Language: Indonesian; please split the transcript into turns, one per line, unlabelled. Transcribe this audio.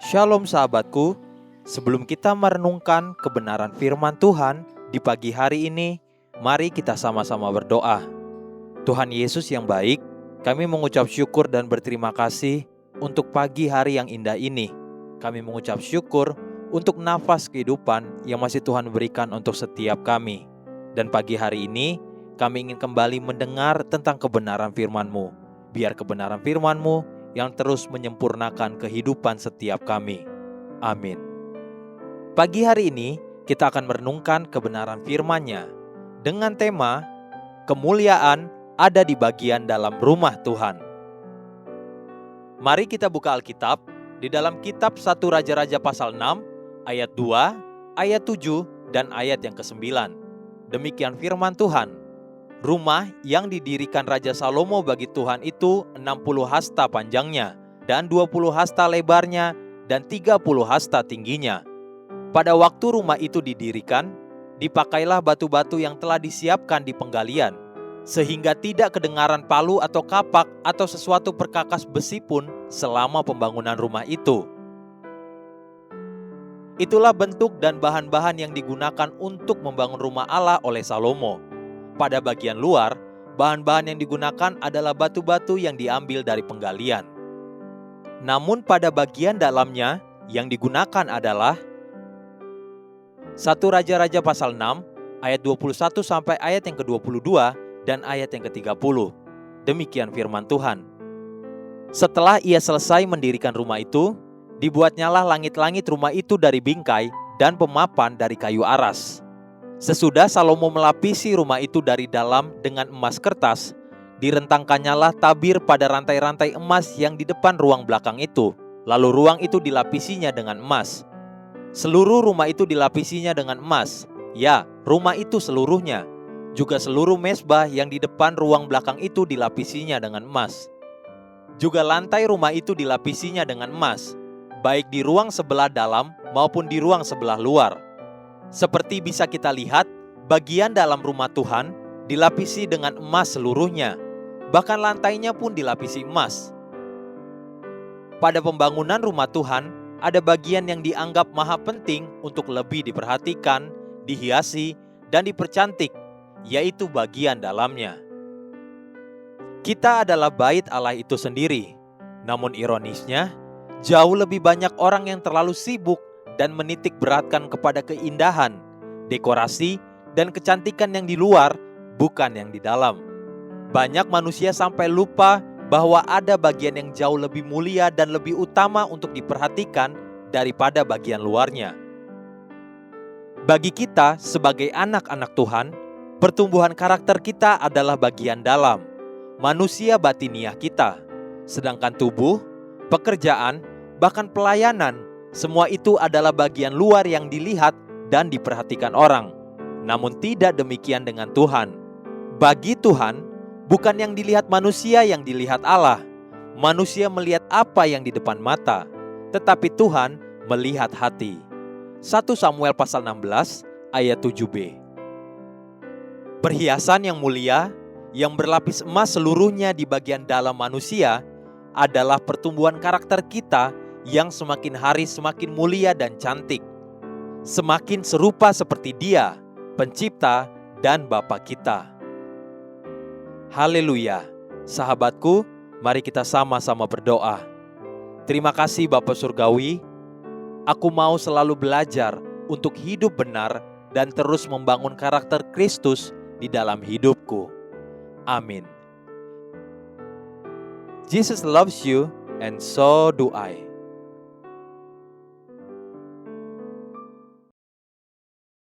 Shalom sahabatku, sebelum kita merenungkan kebenaran firman Tuhan di pagi hari ini, mari kita sama-sama berdoa. Tuhan Yesus yang baik, kami mengucap syukur dan berterima kasih untuk pagi hari yang indah ini. Kami mengucap syukur untuk nafas kehidupan yang masih Tuhan berikan untuk setiap kami. Dan pagi hari ini, kami ingin kembali mendengar tentang kebenaran firman-Mu. Biar kebenaran firman-Mu yang terus menyempurnakan kehidupan setiap kami. Amin. Pagi hari ini kita akan merenungkan kebenaran firman-Nya dengan tema kemuliaan ada di bagian dalam rumah Tuhan. Mari kita buka Alkitab di dalam kitab 1 Raja-Raja pasal 6 ayat 2, ayat 7 dan ayat yang ke-9. Demikian firman Tuhan. Rumah yang didirikan Raja Salomo bagi Tuhan itu 60 hasta panjangnya, dan 20 hasta lebarnya, dan 30 hasta tingginya. Pada waktu rumah itu didirikan, dipakailah batu-batu yang telah disiapkan di penggalian, sehingga tidak kedengaran palu atau kapak atau sesuatu perkakas besi pun selama pembangunan rumah itu. Itulah bentuk dan bahan-bahan yang digunakan untuk membangun rumah Allah oleh Salomo. Pada bagian luar, bahan-bahan yang digunakan adalah batu-batu yang diambil dari penggalian. Namun pada bagian dalamnya yang digunakan adalah 1 Raja-Raja pasal 6 ayat 21 sampai ayat yang ke-22 dan ayat yang ke-30. Demikian firman Tuhan. Setelah ia selesai mendirikan rumah itu, dibuatnyalah langit-langit rumah itu dari bingkai dan pemapan dari kayu aras. Sesudah Salomo melapisi rumah itu dari dalam dengan emas kertas, direntangkannyalah tabir pada rantai-rantai emas yang di depan ruang belakang itu. Lalu ruang itu dilapisinya dengan emas. Seluruh rumah itu dilapisinya dengan emas. Ya, rumah itu seluruhnya. Juga seluruh mezbah yang di depan ruang belakang itu dilapisinya dengan emas. Juga lantai rumah itu dilapisinya dengan emas, baik di ruang sebelah dalam maupun di ruang sebelah luar. Seperti bisa kita lihat, bagian dalam rumah Tuhan dilapisi dengan emas seluruhnya. Bahkan lantainya pun dilapisi emas. Pada pembangunan rumah Tuhan, ada bagian yang dianggap maha penting untuk lebih diperhatikan, dihiasi, dan dipercantik, yaitu bagian dalamnya. Kita adalah bait Allah itu sendiri. Namun ironisnya, jauh lebih banyak orang yang terlalu sibuk dan menitik beratkan kepada keindahan, dekorasi, dan kecantikan yang di luar, bukan yang di dalam. Banyak manusia sampai lupa bahwa ada bagian yang jauh lebih mulia dan lebih utama untuk diperhatikan daripada bagian luarnya. Bagi kita sebagai anak-anak Tuhan, pertumbuhan karakter kita adalah bagian dalam, manusia batiniah kita. Sedangkan tubuh, pekerjaan, bahkan pelayanan, semua itu adalah bagian luar yang dilihat dan diperhatikan orang. Namun tidak demikian dengan Tuhan. Bagi Tuhan, bukan yang dilihat manusia yang dilihat Allah. Manusia melihat apa yang di depan mata, tetapi Tuhan melihat hati. 1 Samuel pasal 16 ayat 7b. Perhiasan yang mulia, yang berlapis emas seluruhnya di bagian dalam manusia, adalah pertumbuhan karakter kita yang semakin hari semakin mulia dan cantik, semakin serupa seperti Dia, Pencipta dan Bapa kita. Haleluya. Sahabatku, mari kita sama-sama berdoa. Terima kasih Bapa Surgawi, aku mau selalu belajar untuk hidup benar dan terus membangun karakter Kristus di dalam hidupku. Amin. Jesus loves you and so do I.